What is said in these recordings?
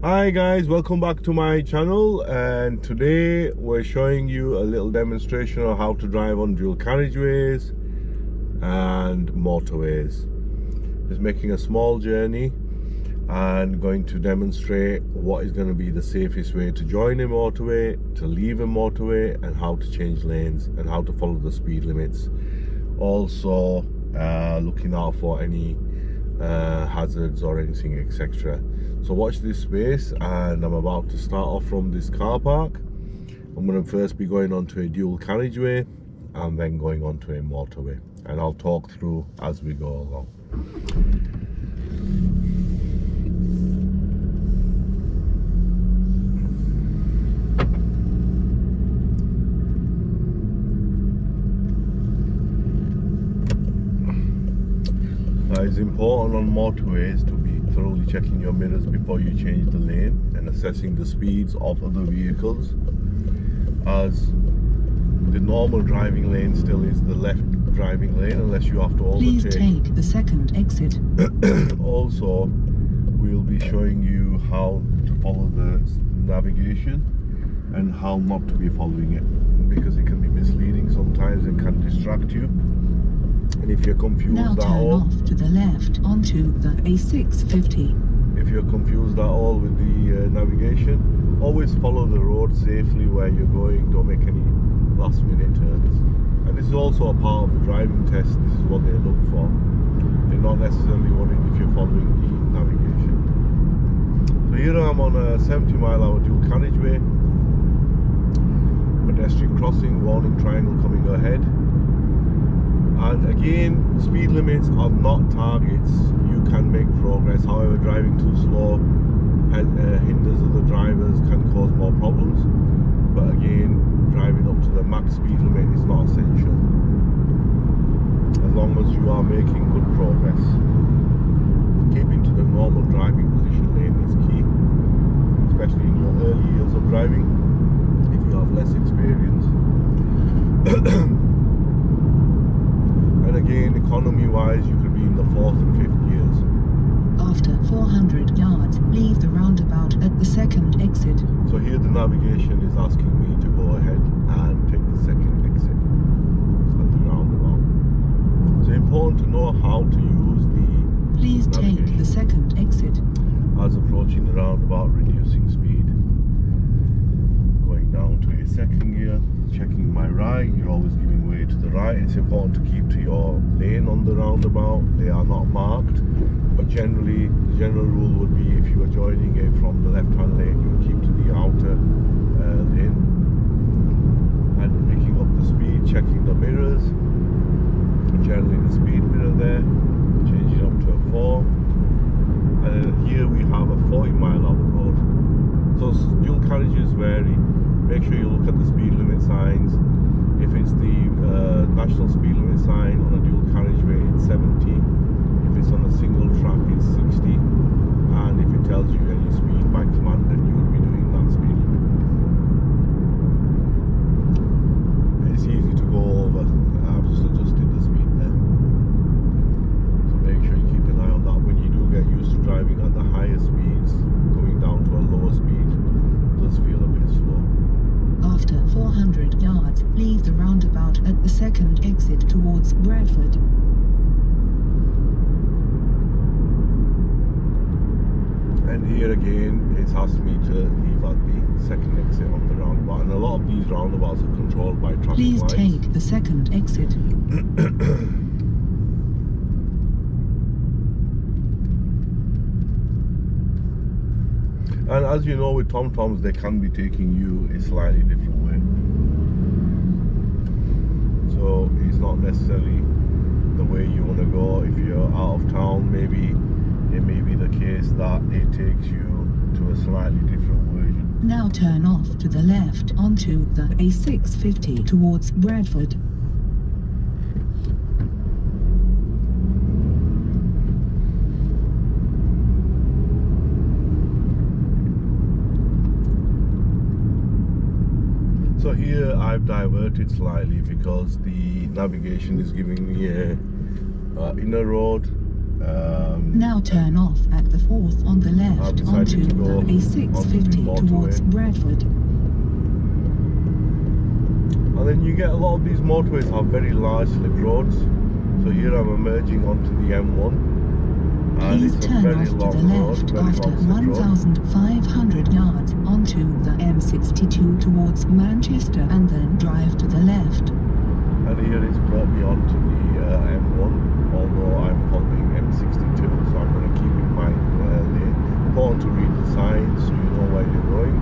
Hi guys, welcome back to my channel, and today we're showing you a little demonstration of how to drive on dual carriageways and motorways. Just making a small journey and going to demonstrate what is going to be the safest way to join a motorway, to leave a motorway, and how to change lanes and how to follow the speed limits. Also looking out for any hazards or anything, etc. So watch this space, and I'm about to start off from this car park. I'm going to first be going onto a dual carriageway and then going onto a motorway, and I'll talk through as we go along. It's important on motorways to be thoroughly checking your mirrors before you change the lane and assessing the speeds of other vehicles, as the normal driving lane still is the left driving lane unless you have to overtake. Please take the second exit. Also, we'll be showing you how to follow the navigation and how not to be following it, because it can be misleading sometimes and can distract you. And if you're confused now at all, off to the left onto the A650. If you're confused at all with the navigation, always follow the road safely where you're going. Don't make any last minute turns. And this is also a part of the driving test. This is what they look for. They're not necessarily wanting if you're following the navigation. So here I am on a 70-mile-hour dual carriageway. Pedestrian crossing, warning triangle coming ahead. And again, speed limits are not targets. You can make progress. However, driving too slow hinders other drivers, can cause more problems. But again, driving up to the max speed limit is not essential, as long as you are making good progress. Keeping to the normal driving position lane is key, especially in your early years of driving, if you have less experience. And again, economy-wise, you could be in the 4th and 5th gears. After 400 yards, leave the roundabout at the second exit. So here the navigation is asking me to go ahead and take the second exit at the roundabout. So important to know how to use the Please take the second exit. as approaching the roundabout, reducing speed. Going down to a second gear, checking my right. You're always giving way to the right. It's important to keep to your lane on the roundabout. They are not marked, but generally the general rule would be if you are joining it from the left-hand lane, you would keep to the outer lane. And picking up the speed, checking the mirrors, generally the speed mirror there, changing up to a 4. And then here we have a 40-mile-hour road. So dual carriages vary. Make sure you look at the speed limit signs. If it's the national speed limit sign on a dual carriageway, it's 70. If it's on a single track, it's 60. And if it tells you any speed by command, then you would be doing that speed limit. It's easy to go over. I've just adjusted the speed there. So make sure you keep an eye on that. When you do get used to driving at the higher speeds, coming down to a lower speed, it does feel a bit slow. After 400 yards, leave the roundabout at the second exit towards Bradford. And here again, it's asked me to leave at the second exit on the roundabout. And a lot of these roundabouts are controlled by traffic Please lights. take the second exit. And as you know, with TomToms, they can be taking you a slightly different way. So it's not necessarily the way you want to go. If you're out of town, maybe it may be the case that it takes you to a slightly different version. Now turn off to the left onto the A650 towards Bradford. So here I've diverted slightly because the navigation is giving me a inner road Now turn off at the 4th on the left onto the A650 towards Bradford. And then you get a lot of these motorways have very large slip roads. So here I'm emerging onto the M1. And Please it's a turn very off to long the road, left very after long slip road. 1,500 yards onto the M62 towards Manchester and then drive to the left. And here it's brought me onto the M1, although I'm following M62, so I'm going to keep in mind lane. Important to read the signs so you know where you're going.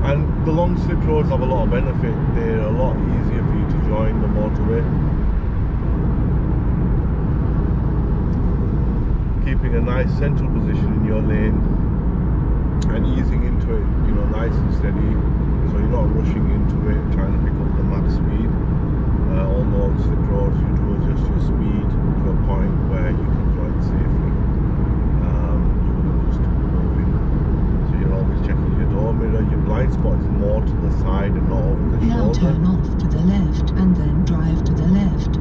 And the long slip roads have a lot of benefit. They're a lot easier for you to join the motorway. Keeping a nice central position in your lane and easing into it, you know, nice and steady, so you're not rushing into it trying to pick up the max speed. Although on slip roads you do adjust your speed to a point where you can join safely. You would just move in, so you're always checking your door mirror. Your blind spot is more to the side and not over the Now shoulder. turn off to the left and then drive to the left.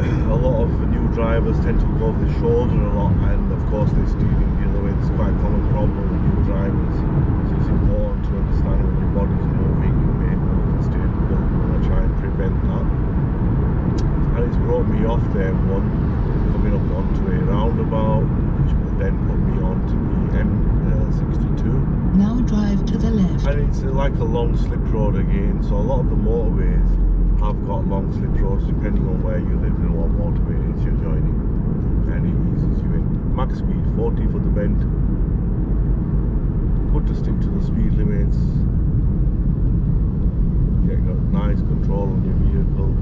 A lot of new drivers tend to go over the shoulder a lot, and of course they're steering the other way. It's quite a common problem with new drivers, so it's important to understand when your body's moving, you may move the steering wheel. You want to try and prevent that. And it's brought me off the M1, coming up onto a roundabout, which will then put me onto the M62. Now drive to the left. And it's like a long slip road again, so a lot of the motorways have got long slip roads depending on where you live and what motorway it is you're joining, and it eases you in. Max speed 40 for the bend. Good to stick to the speed limits. Getting a nice control on your vehicle,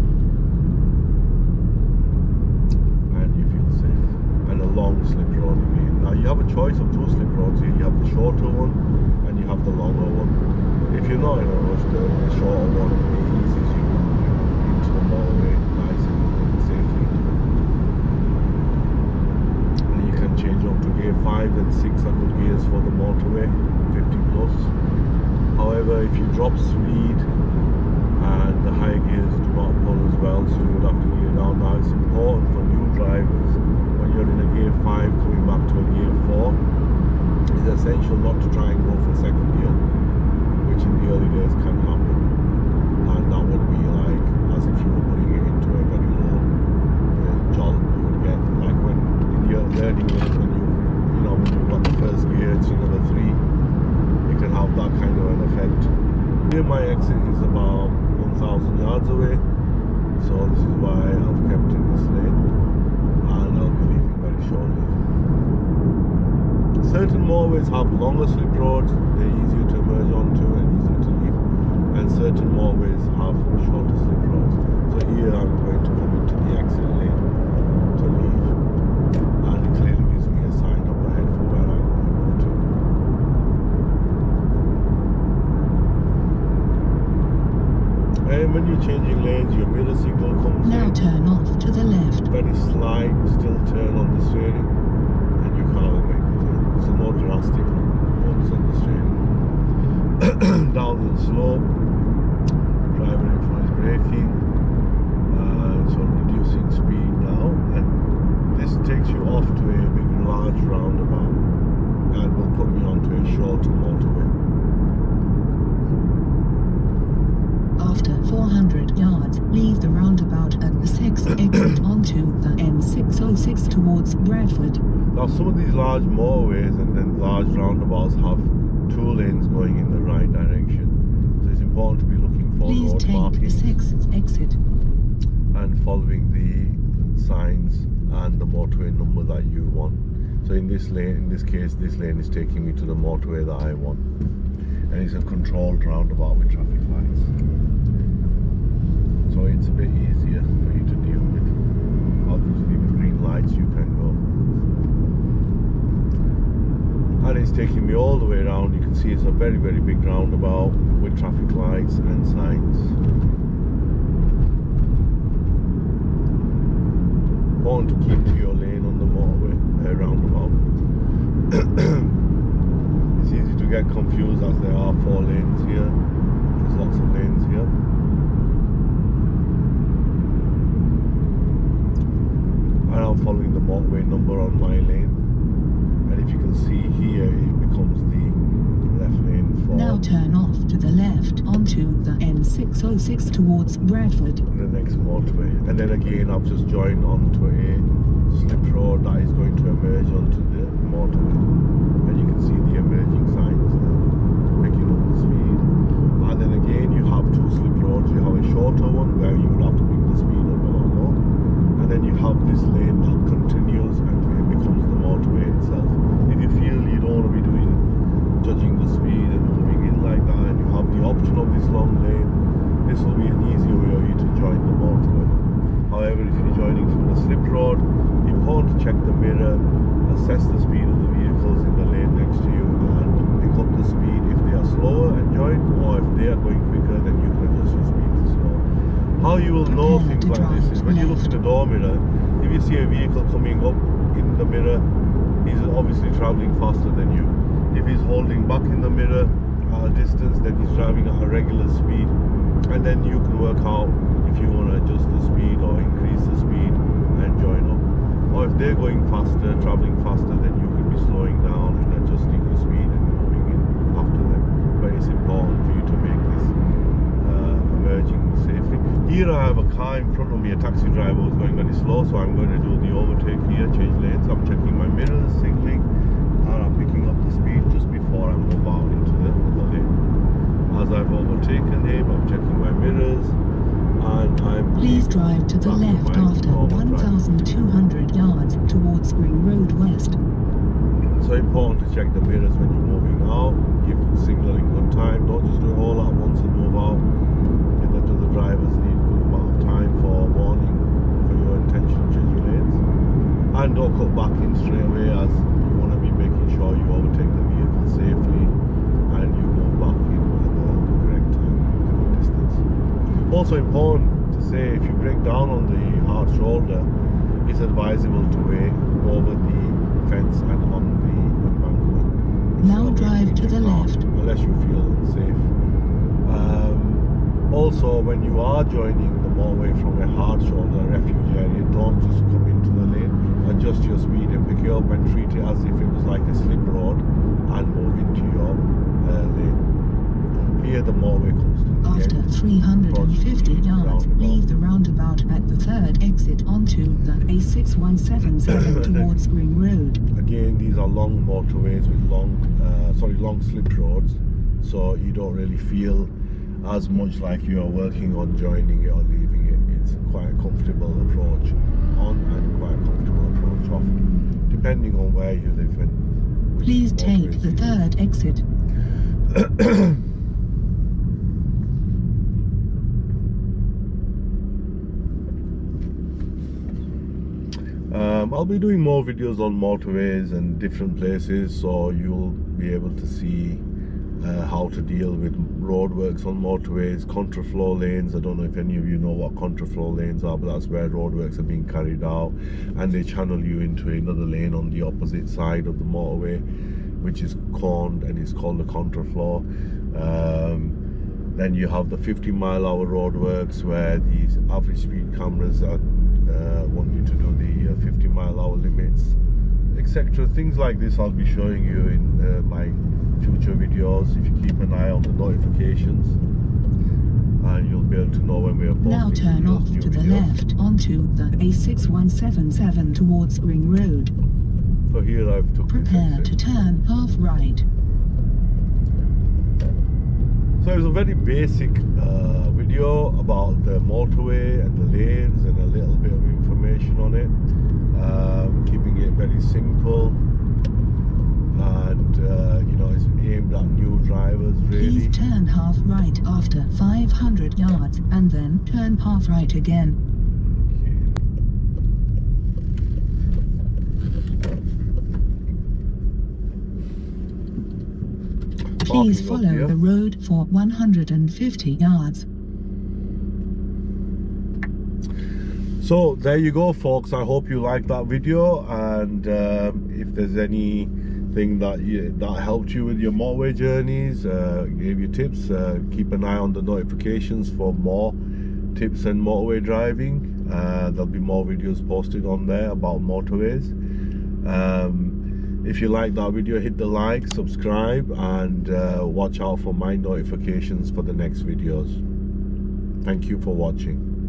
and you feel safe. And a long slip road again. Now you have a choice of two slip roads here. You have the shorter one and you have the longer one. If you're not in a rush, the shorter one eases you into the motorway nice and safely. And you can change up to gear 5 and 6 are good gears for the motorway, 50 plus. However, if you drop speed and the high gears do not pull as well, so you would have to gear down. Now it's important for new drivers, when you're in a gear 5 coming back to a gear 4, it's essential not to try and go for second gear, which in the early days can happen. And that would be like as if you were putting it into a very low jolt. You would get like when in your learning when you've got the first gear to number 3, it can have that kind of an effect. Here my exit is about 1,000 yards away, so this is why I've kept in this lane, and I'll be leaving very shortly. Certain motorways have longer slip roads, they're easier to merge onto and easier to leave, and certain motorways have shorter slip roads. So here I'm going to come into the exit lane to leave, and it clearly gives me a sign up ahead for where I'm going to go to. And when you're changing lanes, your mirror signal comes Now in. turn off to the left. Very slight still turn on the steering, and your car will make the turn. So no drastic moves on the steering. Down the slope, driver influence braking, so reducing speed now, and this takes you off to a big large roundabout and will put me onto a shorter motorway. After 400 yards, leave the roundabout at the 6th exit onto the M606 towards Bradford. Now some of these large motorways and then large roundabouts have 2 lanes going in the right direction. So it's important to be looking for Please road take markings the 6th exit. and following the signs and the motorway number that you want. So in this lane, in this case, this lane is taking me to the motorway that I want. And it's a controlled roundabout with traffic lights. So it's a bit easier for you to deal with. Obviously with green lights you can go. And it's taking me all the way around. You can see it's a very, very big roundabout with traffic lights and signs. Important to keep to your lane on the motorway roundabout. It's easy to get confused as there are 4 lanes here. There's lots of lanes here. and I'm following the motorway number on my lane. And if you can see here, it becomes the left lane for Now turn off to the left onto the M606 towards Bradford. the next motorway. And then again, I've just joined onto a slip road that is going to emerge onto the motorway. And you can see the emerging signs there, picking up the speed. And then again, you have two slip roads. You have a shorter one where you would have to pick the speed up a lot more. And then you have this lane that continues and it becomes the motorway itself. If you feel you don't want to be judging the speed and moving in like that, and you have the option of this long lane, this will be an easier way for you to join the motorway. However, if you're joining from the slip road, it's important to check the mirror, assess the speed of the vehicles in the lane next to you, and pick up the speed if they are slower and join, or if they are going quicker, then you can adjust your speed to slow. How you will know things like this is when you look in the door mirror. If you see a vehicle coming up in the mirror, he's obviously traveling faster than you. If he's holding back in the mirror at a distance, then he's driving at a regular speed, and then you can work out if you want to adjust the speed or increase the speed and join up. Or if they're going faster, traveling faster, then you could be slowing down and adjusting your speed and moving in after them. But it's important for you to make this emerging safely. Here I have a car in front of me, a taxi driver who's going very slow, so I'm going to do the overtake here, change lanes. I'm checking my mirrors, signaling, and I'm picking up the speed just before I move out into the lane. As I've overtaken him, I'm checking my mirrors, and I'm... Please drive to the left after 1,200 yards towards Ring Road West. So important to check the mirrors when you're moving out. Give signalling good time. Don't just do it all at once and move out. The drivers need a good amount of time for warning for your intention of changing lanes. And don't cut back in straight away, as you want to be making sure you overtake the vehicle safely and you move back in at the correct time, a good distance. Also important to say, if you break down on the hard shoulder, it's advisable to wait over the fence and on the embankment. Now drive to the left. Unless you feel unsafe. Also, when you are joining the motorway from a hard shoulder refuge area, don't just come into the lane. Adjust your speed and pick it up and treat it as if it was like a slip road and move into your lane. Here the motorway comes to the After end. 350 yards, leave the roundabout at the third exit onto the A6177 towards Ring Road. Again, these are long motorways with long slip roads, so you don't really feel as much like you are working on joining it or leaving it. It's quite a comfortable approach on and quite a comfortable approach off, depending on where you live in. Please take the third exit. I'll be doing more videos on motorways and different places, so you'll be able to see how to deal with roadworks on motorways, contraflow lanes. I don't know if any of you know what contraflow lanes are, but that's where roadworks are being carried out and they channel you into another lane on the opposite side of the motorway, which is corned and it's called the contraflow. Then you have the 50-mile-hour roadworks where these average speed cameras are want you to do the 50-mile-hour limits, etc. Things like this I'll be showing you in my future videos. If you keep an eye on the notifications, and you'll be able to know when we are posting. Now turn off to the left onto the A6177 towards Ring Road. So here I've took Prepare to turn half right. So it was a very basic video about the motorway and the lanes and a little bit of information on it, keeping it very simple, and you know, it's aimed at new drivers really. Please turn half right after 500 yards and then turn half right again. Please follow the road for 150 yards. So there you go, folks. I hope you liked that video, and if there's anything that helped you with your motorway journeys, gave you tips, keep an eye on the notifications for more tips and motorway driving. There'll be more videos posted on there about motorways. If you like that video, hit the like, subscribe, and watch out for my notifications for the next videos. Thank you for watching.